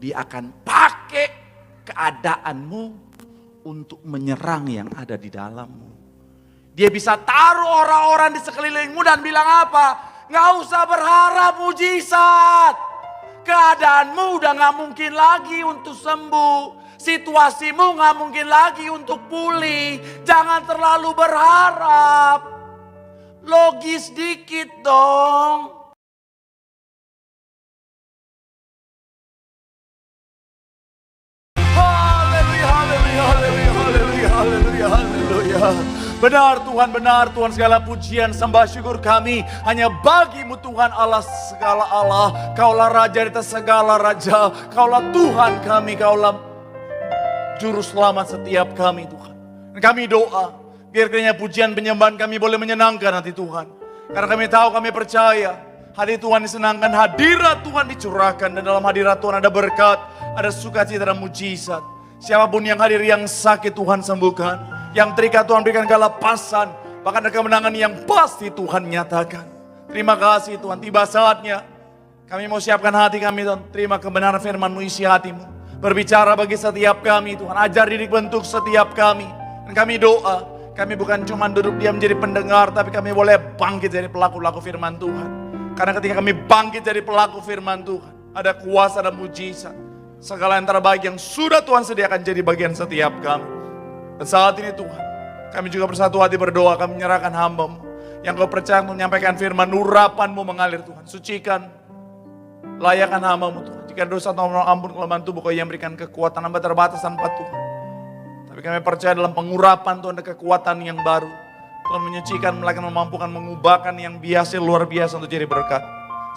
Dia akan pakai keadaanmu untuk menyerang yang ada di dalammu. Dia bisa taruh orang-orang di sekelilingmu dan bilang apa? Nggak usah berharap mujizat. Keadaanmu udah nggak mungkin lagi untuk sembuh. Situasimu nggak mungkin lagi untuk pulih. Jangan terlalu berharap. Logis dikit dong. Haleluya, haleluya, haleluya, haleluya, haleluya, haleluya. Benar Tuhan, segala pujian, sembah syukur kami hanya bagimu Tuhan Allah segala Allah. Kaulah Raja di atas segala Raja, Kaulah Tuhan kami, Kaulah Juru Selamat setiap kami Tuhan. Dan kami doa, biar kiranya pujian penyembahan kami boleh menyenangkan hati Tuhan. Karena kami tahu, kami percaya, hati Tuhan disenangkan, hadirat Tuhan dicurahkan. Dan dalam hadirat Tuhan ada berkat, ada sukacita dan mujizat. Siapapun yang hadir yang sakit Tuhan sembuhkan. Yang terikat Tuhan berikan kelepasan. Bahkan ada kemenangan yang pasti Tuhan nyatakan. Terima kasih Tuhan, tiba saatnya. Kami mau siapkan hati kami Tuhan. Terima kebenaran firman-Mu, isi hatimu. Berbicara bagi setiap kami Tuhan. Ajar didik bentuk setiap kami. Dan kami doa. Kami bukan cuma duduk diam menjadi pendengar. Tapi kami boleh bangkit jadi pelaku-pelaku firman Tuhan. Karena ketika kami bangkit jadi pelaku firman Tuhan. Ada kuasa dan mujizat. Segala yang terbaik yang sudah Tuhan sediakan jadi bagian setiap kami. Dan saat ini Tuhan, kami juga bersatu hati berdoa, kami menyerahkan hamba-Mu. Yang Kau percaya untuk menyampaikan firman, urapan-Mu mengalir Tuhan. Sucikan, layakan hamba-Mu Tuhan. Jika dosa tolong ampun kelemahan tubuh, Kau yang berikan kekuatan, hamba terbatas tanpa Tuhan. Tapi kami percaya dalam pengurapan Tuhan ada kekuatan yang baru. Tuhan menyucikan, melakukan, memampukan, mengubahkan yang biasa, luar biasa untuk jadi berkat.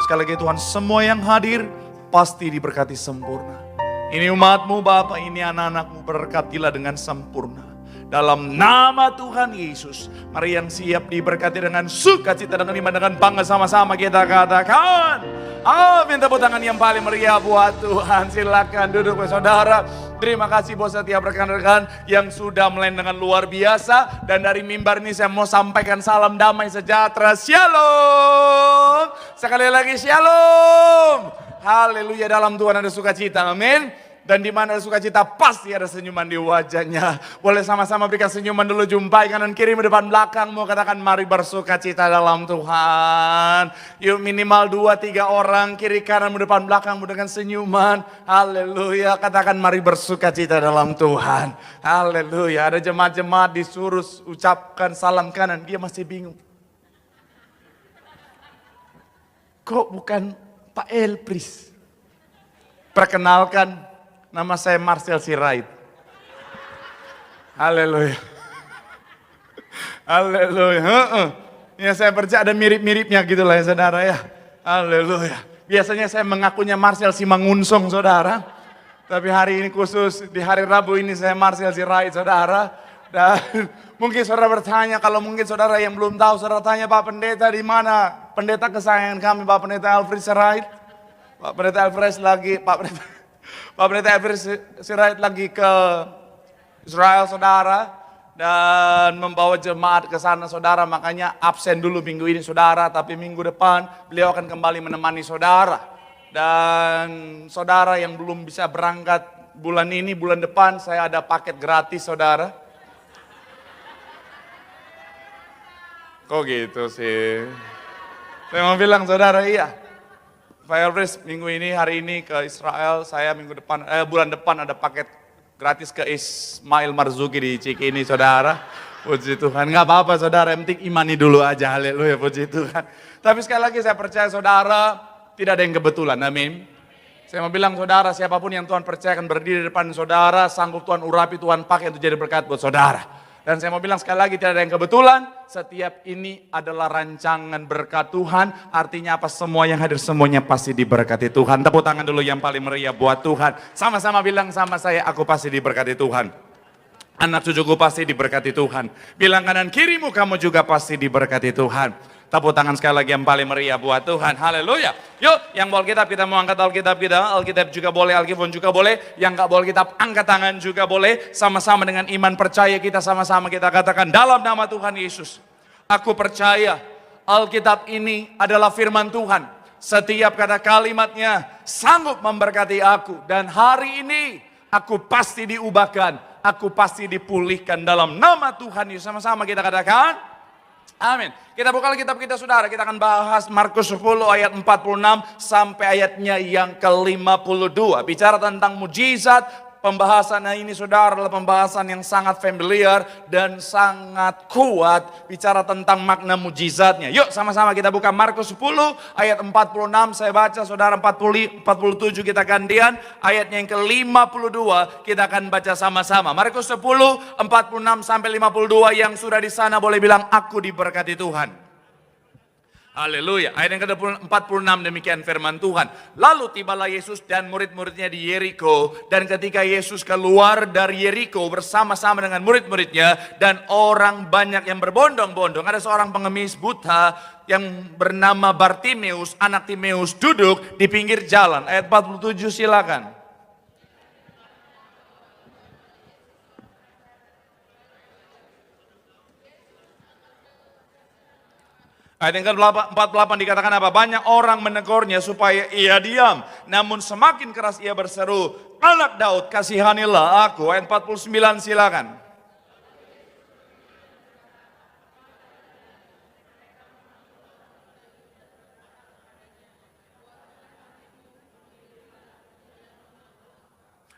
Sekali lagi Tuhan, semua yang hadir pasti diberkati sempurna. Ini umat-Mu Bapa, ini anak-anak-Mu, berkatilah dengan sempurna. Dalam nama Tuhan Yesus, mari yang siap diberkati dengan sukacita dan iman dengan bangga sama-sama kita katakan amin. Tepuk tangan yang paling meriah buat Tuhan. Silakan duduk saudara. Terima kasih buat setiap rekan-rekan yang sudah melayan dengan luar biasa. Dan dari mimbar ini saya mau sampaikan salam damai sejahtera. Shalom. Sekali lagi shalom. Haleluya, dalam Tuhan ada sukacita. Amin. Dan di mana ada sukacita pasti ada senyuman di wajahnya. Boleh sama-sama berikan senyuman dulu, jumpai kanan kiri depan belakang. Mau katakan mari bersukacita dalam Tuhan. Yuk minimal 2-3 orang kiri kanan depan belakang dengan senyuman. Haleluya, katakan mari bersukacita dalam Tuhan. Haleluya, ada jemaat-jemaat disuruh ucapkan salam kanan, dia masih bingung. Kok bukan Pak Elpris? Perkenalkan, nama saya Marcel Sirait. Haleluya. Haleluya. Ya saya percaya ada mirip-miripnya gitu lah ya saudara ya. Haleluya. Biasanya saya mengakunya Marcel Simangunsong saudara. Tapi hari ini khusus di hari Rabu ini saya Marcel Sirait saudara. Dan mungkin saudara bertanya, kalau mungkin saudara yang belum tahu, saudara tanya Pak Pendeta di mana? Pendeta kesayangan kami Pak Pendeta Alfred Sirait. Pak Pendeta Alfred lagi, Pak Pendeta Alfred Sirait lagi ke Israel saudara. Dan membawa jemaat ke sana saudara, makanya absen dulu minggu ini saudara. Tapi minggu depan beliau akan kembali menemani saudara. Dan saudara yang belum bisa berangkat bulan ini, bulan depan saya ada paket gratis saudara. Kok gitu sih? Saya mau bilang saudara iya. Pak Elbris minggu ini hari ini ke Israel, saya minggu depan bulan depan ada paket gratis ke Ismail Marzuki di Cikini saudara. Puji Tuhan, nggak apa-apa saudara, yang penting imani dulu aja, haleluya, puji Tuhan. Tapi sekali lagi saya percaya saudara, tidak ada yang kebetulan, amin. Saya mau bilang saudara, siapapun yang Tuhan percayakan berdiri di depan saudara, sanggup Tuhan urapi, Tuhan pakai untuk jadi berkat buat saudara. Dan saya mau bilang sekali lagi, tidak ada yang kebetulan, setiap ini adalah rancangan berkat Tuhan. Artinya apa? Semua yang hadir semuanya pasti diberkati Tuhan. Tepuk tangan dulu yang paling meriah buat Tuhan. Sama-sama bilang sama saya, aku pasti diberkati Tuhan. Anak cucuku pasti diberkati Tuhan. Bilang kanan kirimu, kamu juga pasti diberkati Tuhan. Tepuk tangan sekali lagi yang paling meriah buat Tuhan. Haleluya. Yuk, yang bawa Alkitab kita mau angkat Alkitab kita. Alkitab juga boleh, Alkitab juga boleh. Yang gak bawa Alkitab angkat tangan juga boleh. Sama-sama dengan iman percaya kita, sama-sama kita katakan dalam nama Tuhan Yesus. Aku percaya Alkitab ini adalah firman Tuhan. Setiap kata kalimatnya sanggup memberkati aku. Dan hari ini aku pasti diubahkan. Aku pasti dipulihkan dalam nama Tuhan Yesus. Sama-sama kita katakan, amin. Kita buka Alkitab kita saudara, kita akan bahas Markus 10 ayat 46 sampai ayatnya yang ke-52. Bicara tentang mujizat. Pembahasan ini saudara adalah pembahasan yang sangat familiar dan sangat kuat. Bicara tentang makna mujizatnya. Yuk sama-sama kita buka Markus 10 ayat 46. Saya baca saudara 47 kita gantian. Ayatnya yang ke-52 kita akan baca sama-sama. Markus 10 46 sampai 52 yang sudah di sana boleh bilang aku diberkati Tuhan. Haleluya. Ayat yang ke-46 demikian firman Tuhan. Lalu tibalah Yesus dan murid-muridnya di Yeriko. Dan ketika Yesus keluar dari Yeriko bersama-sama dengan murid-muridnya. Dan orang banyak yang berbondong-bondong. Ada seorang pengemis buta yang bernama Bartimeus, anak Timeus, duduk di pinggir jalan. Ayat 47 silakan. Ayat yang ke-48 dikatakan apa? Banyak orang menegurnya supaya ia diam. Namun semakin keras ia berseru, anak Daud kasihanilah aku. Ayat 49 silakan.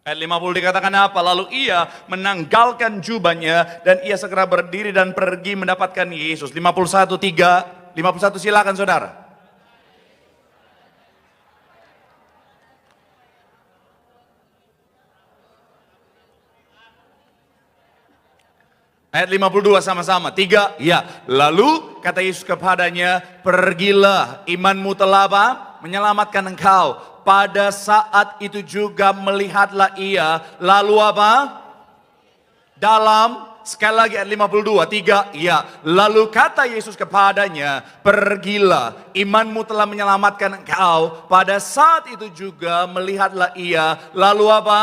Ayat 50 dikatakan apa? Lalu ia menanggalkan jubahnya dan ia segera berdiri dan pergi mendapatkan Yesus. 51 silakan saudara. Ayat 52 sama-sama. 3, ya. Lalu kata Yesus kepadanya, pergilah, imanmu telah apa? Menyelamatkan engkau. Pada saat itu juga melihatlah ia. Lalu apa? Sekali lagi ayat 52, 3, ya. Lalu kata Yesus kepadanya, pergilah, imanmu telah menyelamatkan engkau. Pada saat itu juga melihatlah ia. Lalu apa?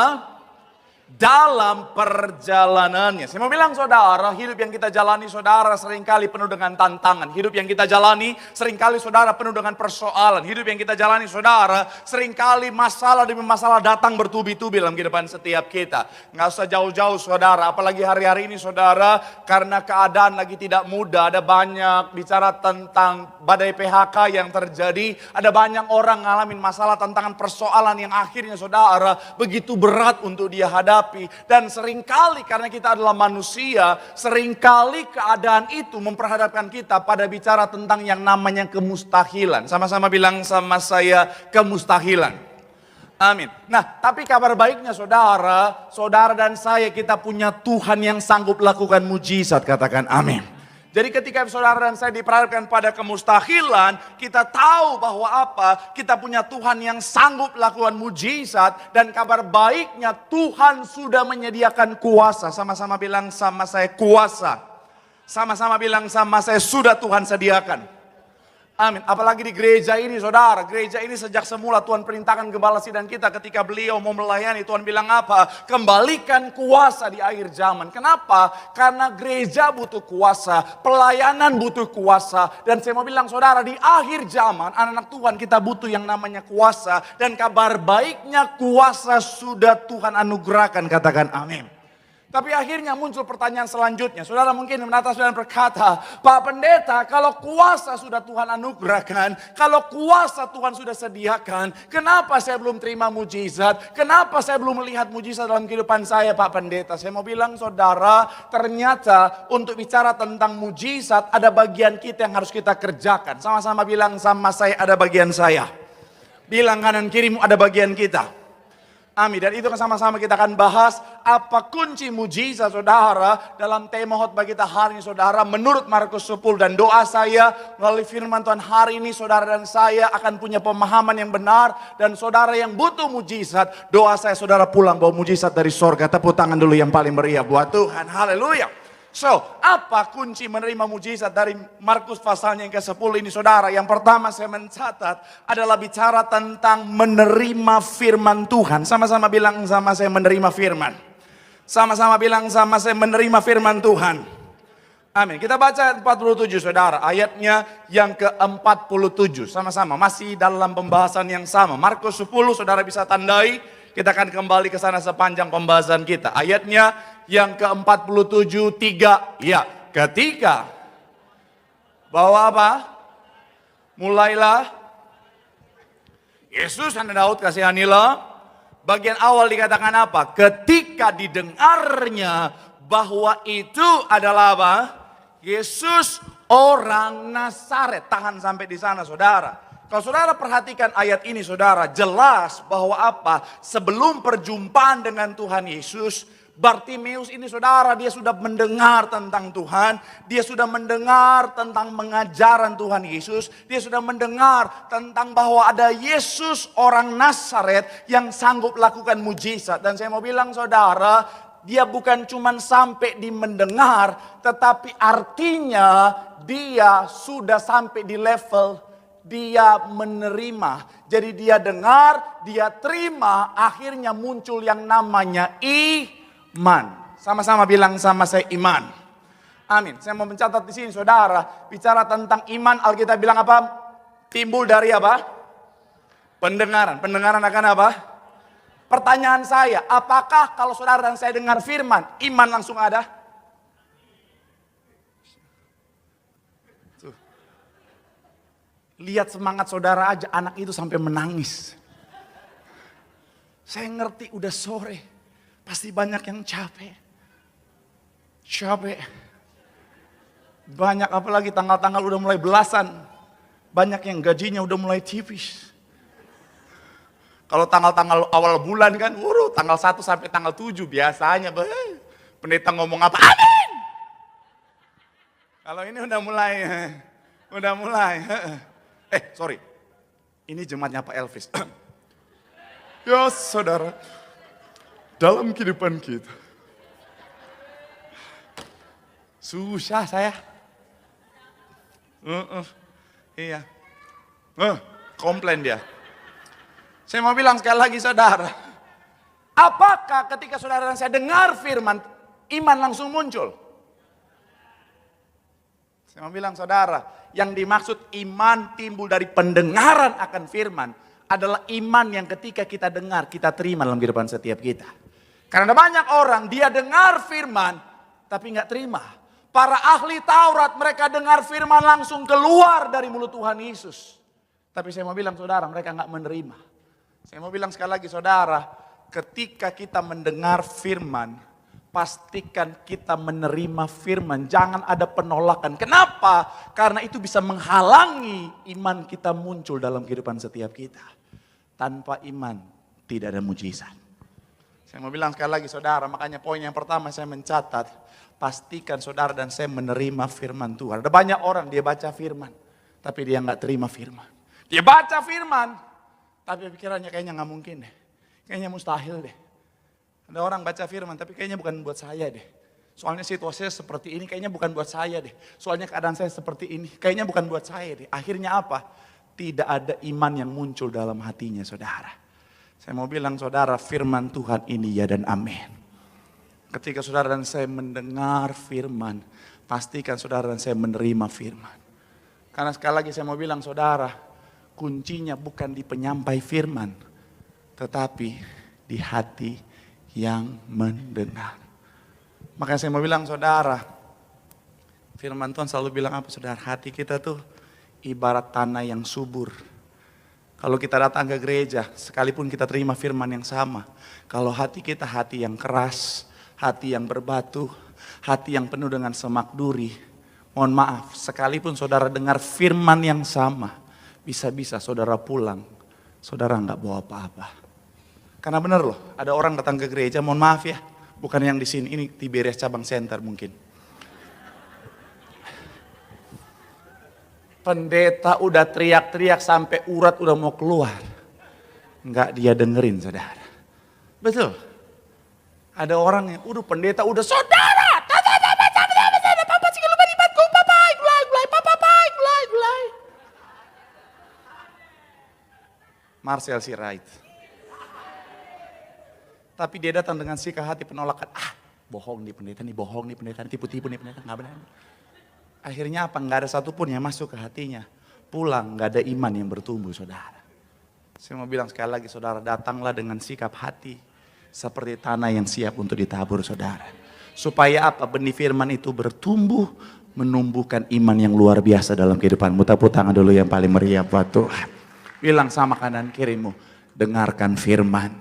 Dalam perjalanannya. Saya mau bilang saudara, hidup yang kita jalani saudara seringkali penuh dengan tantangan. Hidup yang kita jalani seringkali saudara penuh dengan persoalan. Hidup yang kita jalani saudara seringkali masalah demi masalah datang bertubi-tubi dalam kehidupan setiap kita. Nggak usah jauh-jauh saudara, apalagi hari-hari ini saudara, karena keadaan lagi tidak mudah. Ada banyak bicara tentang badai PHK yang terjadi. Ada banyak orang ngalamin masalah, tantangan, persoalan yang akhirnya saudara begitu berat untuk dia hadapi. Dan seringkali karena kita adalah manusia, seringkali keadaan itu memperhadapkan kita pada bicara tentang yang namanya kemustahilan. Sama-sama bilang sama saya, kemustahilan. Amin. Nah, tapi kabar baiknya saudara, saudara dan saya kita punya Tuhan yang sanggup lakukan mujizat, katakan amin. Jadi ketika saudara dan saya diperhadapkan pada kemustahilan, kita tahu bahwa apa? Kita punya Tuhan yang sanggup lakukan mujizat, dan kabar baiknya Tuhan sudah menyediakan kuasa. Sama-sama bilang sama saya, kuasa. Sama-sama bilang sama saya, sudah Tuhan sediakan. Amin. Apalagi di gereja ini saudara. Gereja ini sejak semula Tuhan perintahkan gembala sidang kita ketika beliau mau melayani. Tuhan bilang apa? Kembalikan kuasa di akhir zaman. Kenapa? Karena gereja butuh kuasa. Pelayanan butuh kuasa. Dan saya mau bilang saudara, di akhir zaman anak-anak Tuhan kita butuh yang namanya kuasa. Dan kabar baiknya kuasa sudah Tuhan anugerahkan. Katakan amin. Tapi akhirnya muncul pertanyaan selanjutnya. Saudara mungkin menata saudara berkata, Pak Pendeta, kalau kuasa sudah Tuhan anugerahkan, kalau kuasa Tuhan sudah sediakan, kenapa saya belum terima mujizat? Kenapa saya belum melihat mujizat dalam kehidupan saya, Pak Pendeta? Saya mau bilang saudara, ternyata untuk bicara tentang mujizat ada bagian kita yang harus kita kerjakan. Sama-sama bilang sama saya, ada bagian saya. Bilang kanan kirimu, ada bagian kita. Amin. Dan itu sama-sama kita akan bahas apa kunci mujizat saudara dalam tema khotbah kita hari ini saudara. Menurut Markus 10, dan doa saya melalui firman Tuhan hari ini saudara dan saya akan punya pemahaman yang benar. Dan saudara yang butuh mujizat, doa saya saudara pulang bawa mujizat dari sorga. Tepuk tangan dulu yang paling meriah buat Tuhan. Haleluya. So, apa kunci menerima mujizat dari Markus pasalnya yang ke-10 ini saudara? Yang pertama saya mencatat adalah bicara tentang menerima firman Tuhan. Sama-sama bilang sama saya, menerima firman. Sama-sama bilang sama saya, menerima firman Tuhan. Amin. Kita baca 47 saudara, ayatnya yang ke-47. Sama-sama, masih dalam pembahasan yang sama. Markus 10 saudara bisa tandai. Kita akan kembali ke sana sepanjang pembahasan kita. Ayatnya yang ke-47, 3. Ya, ketika bahwa apa? Mulailah Yesus anak Daud kasihanilah. Bagian awal dikatakan apa? Ketika didengarnya bahwa itu adalah apa? Yesus orang Nazaret. Tahan sampai di sana saudara. Kalau saudara perhatikan ayat ini saudara, jelas bahwa apa? Sebelum perjumpaan dengan Tuhan Yesus, Bartimeus ini saudara, dia sudah mendengar tentang Tuhan. Dia sudah mendengar tentang pengajaran Tuhan Yesus. Dia sudah mendengar tentang bahwa ada Yesus orang Nazaret yang sanggup lakukan mujizat. Dan saya mau bilang saudara, dia bukan cuma sampai di mendengar, tetapi artinya dia sudah sampai di level dia menerima. Jadi dia dengar, dia terima, akhirnya muncul yang namanya iman. Sama-sama bilang sama saya iman. Amin. Saya mau mencatat di sini saudara, bicara tentang iman, Alkitab bilang apa? Timbul dari apa? Pendengaran. Pendengaran akan apa? Pertanyaan saya, apakah kalau saudara dan saya dengar firman, iman langsung ada? Tuh. Lihat semangat saudara aja, anak itu sampai menangis. Saya ngerti udah sore, pasti banyak yang capek. Capek. Banyak apalagi tanggal-tanggal udah mulai belasan. Banyak yang gajinya udah mulai tipis. Kalau tanggal-tanggal awal bulan kan, tanggal 1 sampai tanggal 7 biasanya. Pendeta ngomong apa? Amin! Kalau ini udah mulai. Sorry. Ini jemaatnya Pak Elvis. Ya saudara, dalam kehidupan kita, susah saya. Iya. Komplain dia. Saya mau bilang sekali lagi saudara, apakah ketika saudara dan saya dengar firman, iman langsung muncul? Saya mau bilang saudara, yang dimaksud iman timbul dari pendengaran akan firman, adalah iman yang ketika kita dengar, kita terima dalam kehidupan setiap kita. Karena banyak orang, dia dengar firman, tapi nggak terima. Para ahli Taurat, mereka dengar firman langsung keluar dari mulut Tuhan Yesus. Tapi saya mau bilang saudara, mereka nggak menerima. Saya mau bilang sekali lagi saudara, ketika kita mendengar firman, pastikan kita menerima firman. Jangan ada penolakan. Kenapa? Karena itu bisa menghalangi iman kita muncul dalam kehidupan setiap kita. Tanpa iman tidak ada mujizat. Saya mau bilang sekali lagi saudara, makanya poin yang pertama saya mencatat, pastikan saudara dan saya menerima firman Tuhan. Ada banyak orang dia baca firman, tapi dia nggak terima firman. Dia baca firman, tapi pikirannya kayaknya nggak mungkin deh. Kayaknya mustahil deh. Ada orang baca firman, tapi kayaknya bukan buat saya deh. Soalnya situasinya seperti ini, kayaknya bukan buat saya deh. Soalnya keadaan saya seperti ini, kayaknya bukan buat saya deh. Akhirnya apa? Tidak ada iman yang muncul dalam hatinya saudara. Saya mau bilang saudara, firman Tuhan ini ya dan amin. Ketika saudara dan saya mendengar firman, pastikan saudara dan saya menerima firman. Karena sekali lagi saya mau bilang saudara, kuncinya bukan di penyampai firman, tetapi di hati yang mendengar. Makanya saya mau bilang saudara, firman Tuhan selalu bilang apa saudara, hati kita tuh ibarat tanah yang subur. Kalau kita datang ke gereja, sekalipun kita terima firman yang sama, kalau hati kita hati yang keras, hati yang berbatu, hati yang penuh dengan semak duri, mohon maaf, sekalipun saudara dengar firman yang sama, bisa-bisa saudara pulang, saudara nggak bawa apa-apa. Karena benar loh, ada orang datang ke gereja, mohon maaf ya, bukan yang di sini, ini Tiberias Cabang Center mungkin. Pendeta udah teriak-teriak sampai urat udah mau keluar. Nggak dia dengerin saudara. Betul. Ada orang yang, pendeta udah saudara. Papa sih kalau beribatku, papa, gulai. Marcel Sirait. Tapi dia datang dengan sikap hati penolakan. Bohong nih pendeta nih, tipu-tipu nih pendeta, nggak benar. Akhirnya apa? Nggak ada satupun yang masuk ke hatinya. Pulang nggak ada iman yang bertumbuh, saudara. Saya mau bilang sekali lagi, saudara, datanglah dengan sikap hati seperti tanah yang siap untuk ditabur, saudara. Supaya apa? Benih firman itu bertumbuh, menumbuhkan iman yang luar biasa dalam kehidupanmu. Tepuk tangan dulu yang paling meriah buat Tuhan. Bilang sama kanan kirimu, dengarkan firman,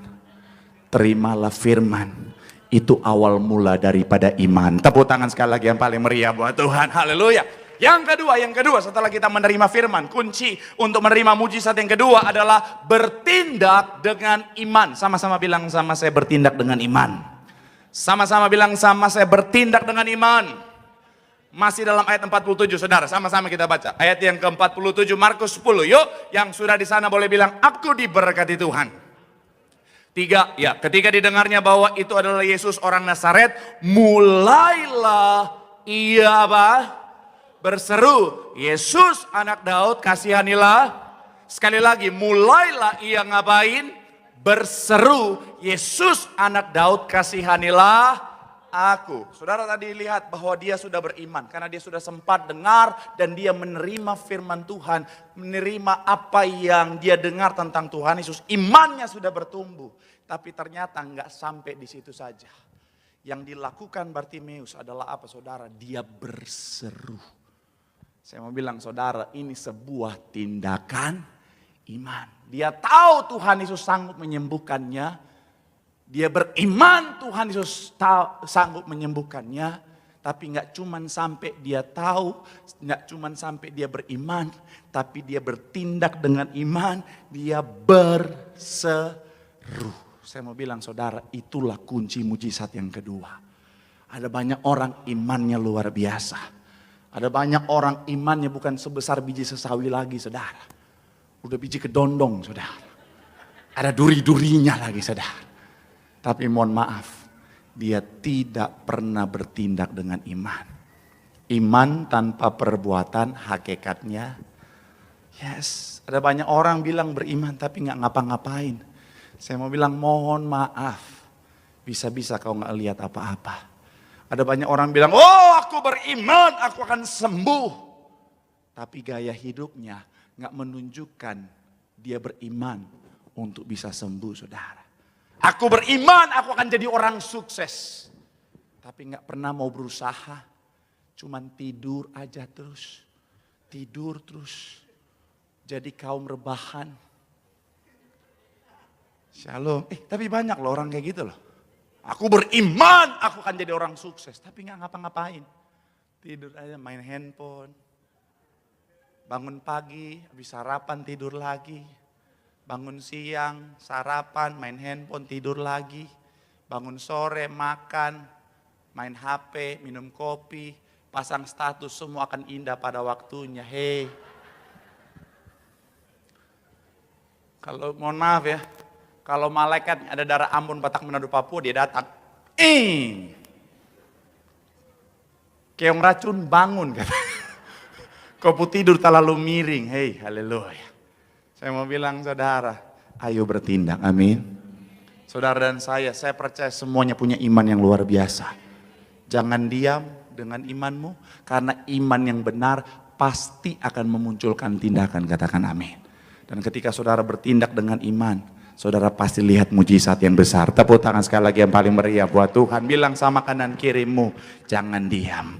terimalah firman. Itu awal mula daripada iman. Tepuk tangan sekali lagi yang paling meriah buat Tuhan. Haleluya. Yang kedua setelah kita menerima firman, kunci untuk menerima mujizat yang kedua adalah bertindak dengan iman. Sama-sama bilang sama saya, bertindak dengan iman. Sama-sama bilang sama saya, bertindak dengan iman. Masih dalam ayat 47, saudara, sama-sama kita baca. Ayat yang ke-47 Markus 10, yuk. Yang sudah di sana boleh bilang, aku diberkati Tuhan. 3, ya, ketika didengarnya bahwa itu adalah Yesus orang Nazaret, mulailah ia apa? Berseru, Yesus anak Daud, kasihanilah. Sekali lagi, mulailah ia ngapain? Berseru, Yesus anak Daud, kasihanilah aku. Saudara tadi lihat bahwa dia sudah beriman karena dia sudah sempat dengar dan dia menerima firman Tuhan, menerima apa yang dia dengar tentang Tuhan Yesus. Imannya sudah bertumbuh, tapi ternyata nggak sampai di situ saja. Yang dilakukan Bartimeus adalah apa, saudara? Dia berseru. Saya mau bilang, saudara, ini sebuah tindakan iman. Dia tahu Tuhan Yesus sanggup menyembuhkannya. Dia beriman Tuhan Yesus sanggup menyembuhkannya. Tapi gak cuman sampai dia tahu, gak cuman sampai dia beriman, tapi dia bertindak dengan iman, dia berseru. Saya mau bilang, saudara, itulah kunci mujizat yang kedua. Ada banyak orang imannya luar biasa. Ada banyak orang imannya bukan sebesar biji sesawi lagi, saudara. Udah biji kedondong, saudara. Ada duri-durinya lagi, saudara. Tapi mohon maaf, dia tidak pernah bertindak dengan iman. Iman tanpa perbuatan hakikatnya, yes. Ada banyak orang bilang beriman tapi gak ngapa-ngapain. Saya mau bilang mohon maaf, bisa-bisa kau gak lihat apa-apa. Ada banyak orang bilang, oh aku beriman, aku akan sembuh. Tapi gaya hidupnya gak menunjukkan dia beriman untuk bisa sembuh, saudara. Aku beriman, aku akan jadi orang sukses. Tapi gak pernah mau berusaha, cuman tidur aja terus. Tidur terus, jadi kaum rebahan. Shalom, tapi banyak loh orang kayak gitu loh. Aku beriman, aku akan jadi orang sukses. Tapi gak ngapa-ngapain. Tidur aja, main handphone. Bangun pagi, habis sarapan tidur lagi. Bangun siang, sarapan, main handphone, tidur lagi. Bangun sore, makan, main HP, minum kopi. Pasang status, semua akan indah pada waktunya. Hei. Kalau mohon maaf ya. Kalau malaikat ada darah Ambon, Batak, Manado, Papua, dia datang. Keong racun bangun. Kau tidur terlalu miring. Hei, haleluya. Saya mau bilang, saudara, ayo bertindak. Amin. Saudara dan saya percaya semuanya punya iman yang luar biasa. Jangan diam dengan imanmu. Karena iman yang benar pasti akan memunculkan tindakan. Katakan amin. Dan ketika saudara bertindak dengan iman, saudara pasti lihat mujizat yang besar. Tepuk tangan sekali lagi yang paling meriah buat Tuhan. Bilang sama kanan kirimu, jangan diam.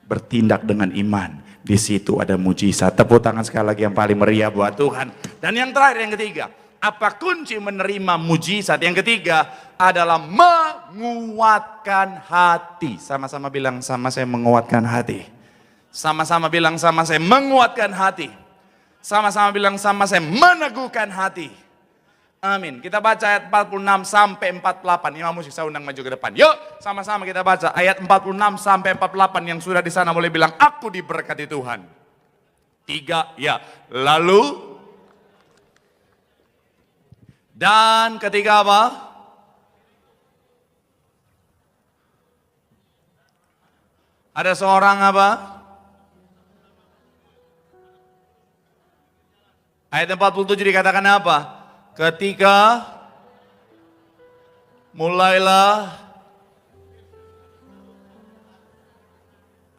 Bertindak dengan iman. Di situ ada mujizat. Tepuk tangan sekali lagi yang paling meriah buat Tuhan. Dan yang terakhir, yang ketiga. Apa kunci menerima mujizat? Yang ketiga adalah menguatkan hati. Sama-sama bilang sama saya, menguatkan hati. Sama-sama bilang sama saya, menguatkan hati. Sama-sama bilang sama saya, meneguhkan hati. Amin. Kita baca ayat 46 sampai 48. Imam musik saya undang maju ke depan. Yuk, sama-sama kita baca ayat 46 sampai 48. Yang sudah di sana boleh bilang, aku diberkati Tuhan. 3, ya. Lalu, dan ketiga apa? Ada seorang apa? Ayat 47 dikatakan apa? Ketika mulailah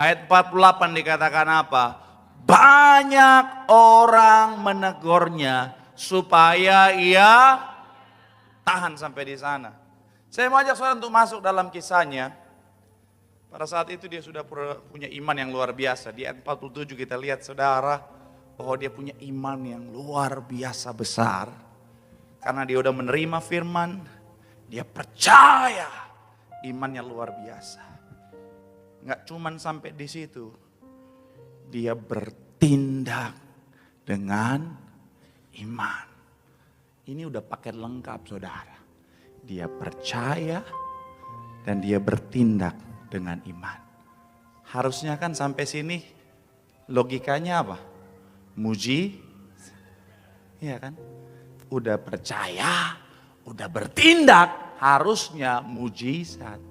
Ayat 48 dikatakan apa? Banyak orang menegurnya supaya ia tahan sampai di sana. Saya mau ajak saudara untuk masuk dalam kisahnya. Pada saat itu dia sudah punya iman yang luar biasa. Di ayat 47 kita lihat saudara bahwa dia punya iman yang luar biasa besar. Karena dia udah menerima firman, dia percaya imannya luar biasa. Nggak cuman sampai di situ, dia bertindak dengan iman. Ini udah paket lengkap saudara. Dia percaya dan dia bertindak dengan iman. Harusnya kan sampai sini logikanya apa? Muji, iya kan? Udah percaya, udah bertindak, harusnya mujizat.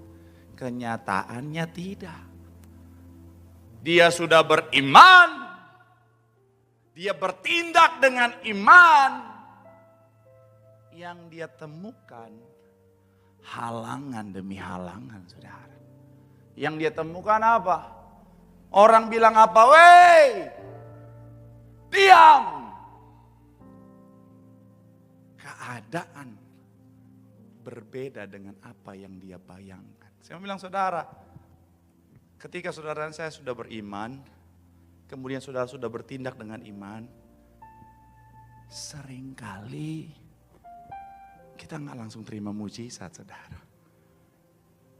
Kenyataannya tidak. Dia sudah beriman, dia bertindak dengan iman. Yang dia temukan halangan demi halangan saudara. Yang dia temukan apa? Orang bilang apa? Weh, diam. Keadaan berbeda dengan apa yang dia bayangkan. Saya mau bilang saudara, ketika saudara dan saya sudah beriman, kemudian saudara sudah bertindak dengan iman, seringkali kita nggak langsung terima mujizat saudara.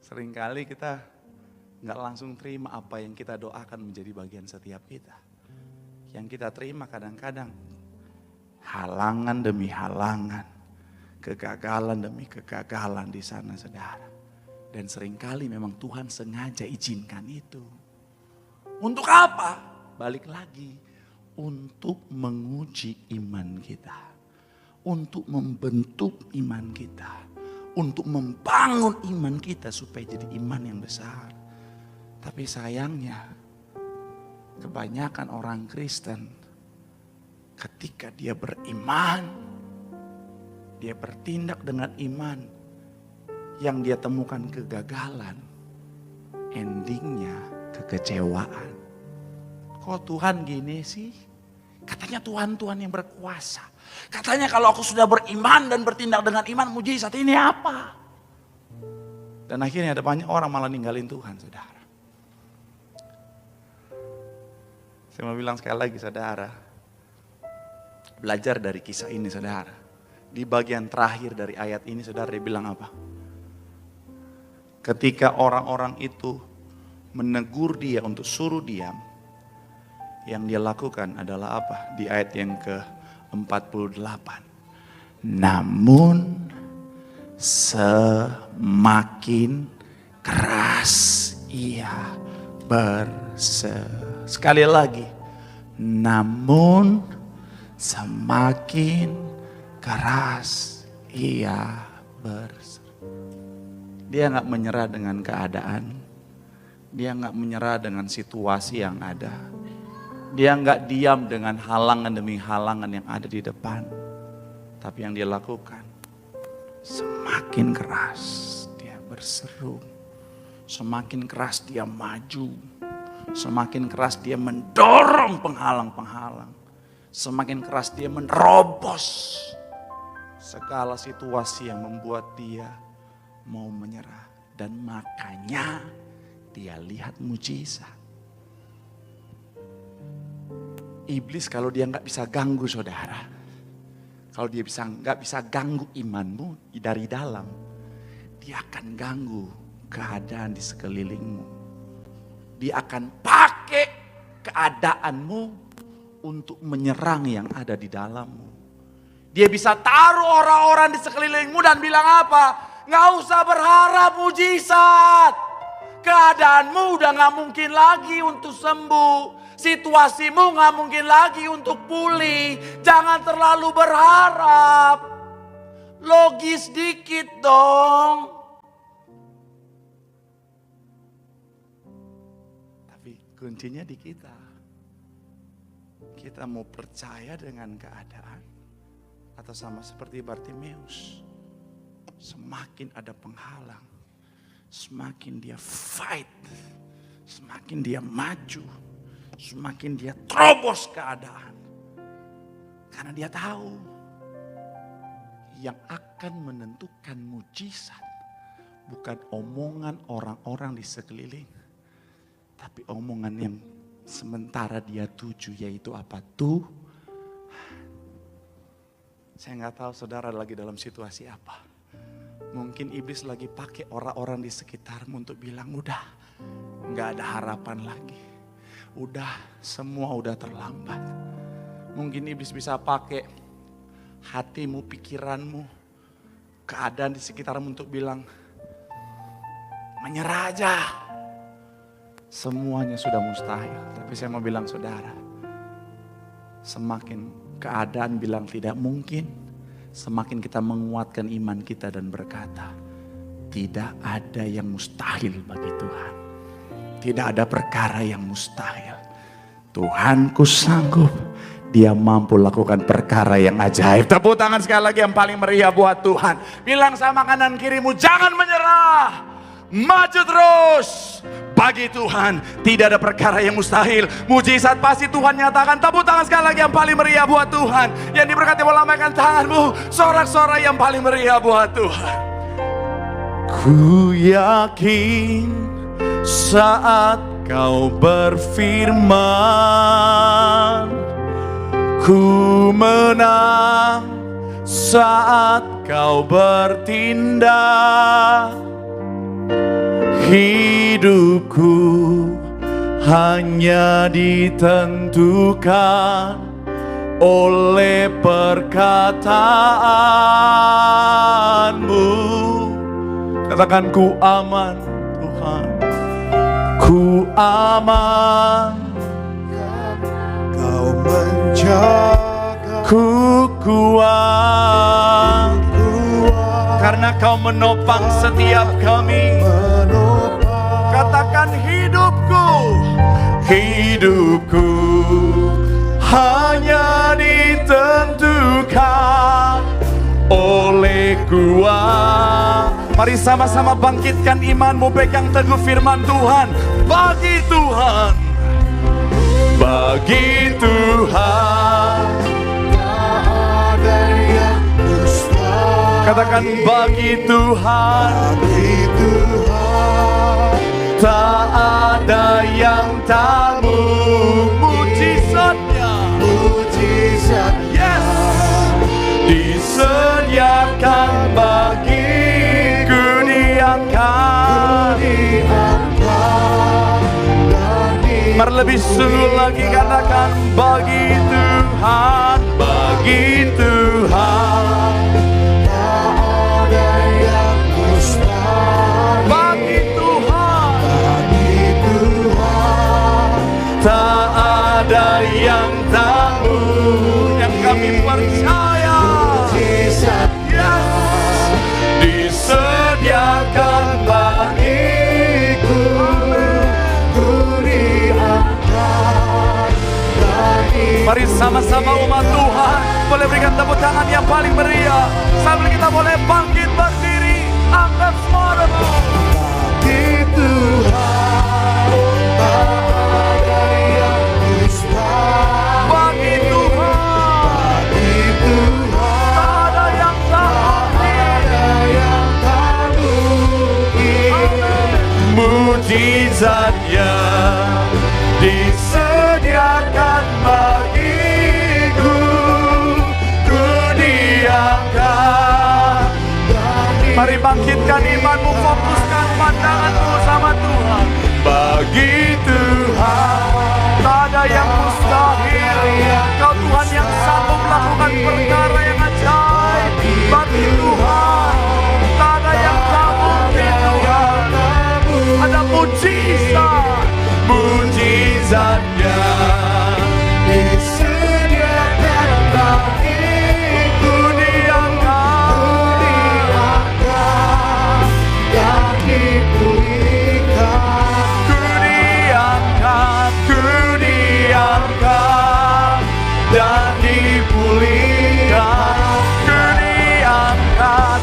Seringkali kita nggak langsung terima apa yang kita doakan menjadi bagian setiap kita. Yang kita terima kadang-kadang halangan demi halangan, kegagalan demi kegagalan di sana saudara. Dan seringkali memang Tuhan sengaja izinkan itu. Untuk apa? Balik lagi, untuk menguji iman kita. Untuk membentuk iman kita. Untuk membangun iman kita supaya jadi iman yang besar. Tapi sayangnya, kebanyakan orang Kristen ketika dia beriman, dia bertindak dengan iman, yang dia temukan kegagalan, endingnya kekecewaan. Kok Tuhan gini sih? Katanya Tuhan yang berkuasa. Katanya kalau aku sudah beriman dan bertindak dengan iman, mujizat ini apa? Dan akhirnya ada banyak orang malah ninggalin Tuhan saudara. Saya mau bilang sekali lagi saudara, belajar dari kisah ini saudara. Di bagian terakhir dari ayat ini saudara dia bilang apa? Ketika orang-orang itu menegur dia untuk suruh diam, yang dia lakukan adalah apa? Di ayat yang ke-48. Namun semakin keras ia berseru. Sekali lagi. Namun semakin keras ia berseru. Dia gak menyerah dengan keadaan. Dia gak menyerah dengan situasi yang ada. Dia gak diam dengan halangan demi halangan yang ada di depan. Tapi yang dia lakukan, semakin keras dia berseru. Semakin keras dia maju. Semakin keras dia mendorong penghalang-penghalang. Semakin keras dia menerobos segala situasi yang membuat dia mau menyerah. Dan makanya dia lihat mujizat. Iblis kalau dia nggak bisa ganggu saudara, kalau dia nggak bisa ganggu imanmu dari dalam, dia akan ganggu keadaan di sekelilingmu. Dia akan pakai keadaanmu untuk menyerang yang ada di dalammu. Dia bisa taruh orang-orang di sekelilingmu dan bilang apa? Nggak usah berharap mujizat. Keadaanmu udah nggak mungkin lagi untuk sembuh. Situasimu nggak mungkin lagi untuk pulih. Jangan terlalu berharap. Logis dikit dong. Tapi kuncinya di kita. Kita mau percaya dengan keadaan atau sama seperti Bartimeus. Semakin ada penghalang, semakin dia fight, semakin dia maju, semakin dia terobos keadaan. Karena dia tahu yang akan menentukan mujizat bukan omongan orang-orang di sekeliling, tapi omongan yang sementara dia tuju, yaitu apa? Tuh. Saya nggak tahu saudara lagi dalam situasi apa. Mungkin iblis lagi pakai orang-orang di sekitarmu untuk bilang, udah nggak ada harapan lagi. Udah, semua udah terlambat. Mungkin iblis bisa pakai hatimu, pikiranmu, keadaan di sekitarmu untuk bilang, menyerah aja. Semuanya sudah mustahil. Tapi saya mau bilang saudara, semakin keadaan bilang tidak mungkin, semakin kita menguatkan iman kita dan berkata, tidak ada yang mustahil bagi Tuhan. Tidak ada perkara yang mustahil. Tuhanku sanggup, dia mampu lakukan perkara yang ajaib. Tepuk tangan sekali lagi yang paling meriah buat Tuhan. Bilang sama kanan kirimu, jangan menyerah. Maju terus. Bagi Tuhan tidak ada perkara yang mustahil. Mujizat pasti Tuhan nyatakan. Tepuk tangan sekali lagi yang paling meriah buat Tuhan. Yang diberkati boleh lambaikan tanganmu. Sorak-sorai yang paling meriah buat Tuhan. Ku yakin saat kau berfirman, ku menang saat kau bertindak. Hidupku hanya ditentukan oleh perkataanmu. Katakan, ku aman Tuhan, ku aman. Kau menjaga, Ku kuat karena kau menopang setiap kami. Katakan, hidupku hanya ditentukan oleh kuat. Mari sama-sama bangkitkan imanmu, pegang teguh firman Tuhan. Bagi Tuhan, bagi Tuhan tak ada yang mustahil. katakan, bagi Tuhan tak ada yang tak mujizatnya. Yes, disediakan bagiku, diangkat. Mari lebih sungguh lagi katakan, bagi Tuhan, bagi Tuhan Tak ada yang mustahil. bagi Tuhan tak ada yang tak yang kami percaya. Yes, disediakan bagiku. Mari sama-sama umat Tuhan boleh berikan tepuk tangan yang paling meriah sambil kita boleh bangkit berdiri, angkat suaramu. Bagi Tuhan tak ada yang mustahil. Bagi Tuhan tak ada yang tak mujizatnya disediakan bagiku, ku diangkat. Mari bangkitkan imanmu, fokuskan pandanganmu sama Tuhan. Bagi Tuhan tak ada yang mustahil. Kau Tuhan yang sanggup melakukan perkara yang ajaib. Bagi Tuhan tak ada yang tak mungkin. Tuhan ada mujizatnya disediakan bagiku, diangkat dan dipulihkan. ku diangkat dan dipulihkan, ku diangkat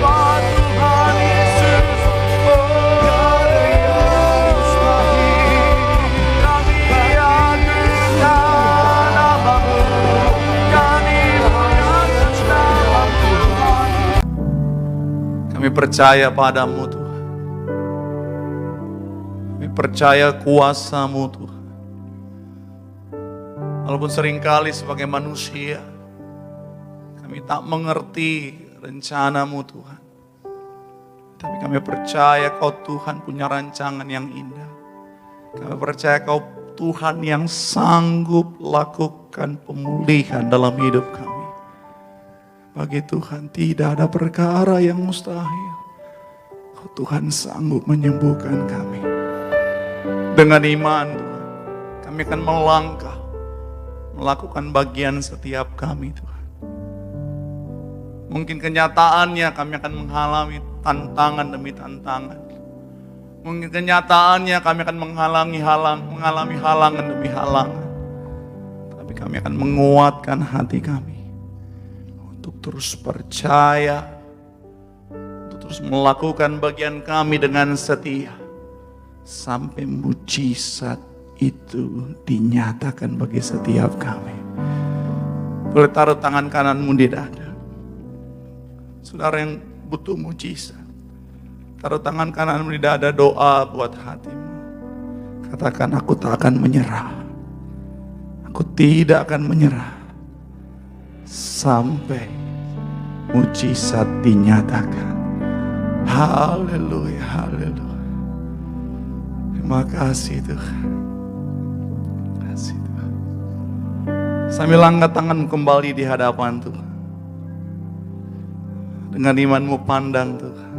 Hamba Tuhan Yesus. Kami agungkan namamu, kami mengangkat nama Tuhan. Kami percaya padamu Tuhan. Kami percaya kuasa-Mu Tuhan. Walaupun seringkali sebagai manusia kami tak mengerti rencana-Mu Tuhan. Tapi kami percaya Kau Tuhan punya rancangan yang indah. Kami percaya Kau Tuhan yang sanggup lakukan pemulihan dalam hidup kami. Bagi Tuhan tidak ada perkara yang mustahil. Kau Tuhan sanggup menyembuhkan kami. Dengan iman Tuhan, kami akan melangkah, melakukan bagian setiap kami Tuhan. Mungkin kenyataannya kami akan mengalami tantangan demi tantangan. Mungkin kenyataannya kami akan mengalami halangan demi halangan. Tapi kami akan menguatkan hati kami untuk terus percaya, untuk terus melakukan bagian kami dengan setia. Sampai mujizat itu dinyatakan bagi setiap kami. Boleh taruh tangan kananmu di dada. Saudara yang butuh mujizat, taruh tangan kananmu di dada, doa buat hatimu. Katakan, aku tak akan menyerah. Aku tidak akan menyerah sampai mujizat dinyatakan. Haleluya, haleluya. Terima kasih Tuhan. Terima kasih Tuhan. Sambil angkat tangan kembali di hadapan Tuhan. Dengan imanmu pandang Tuhan.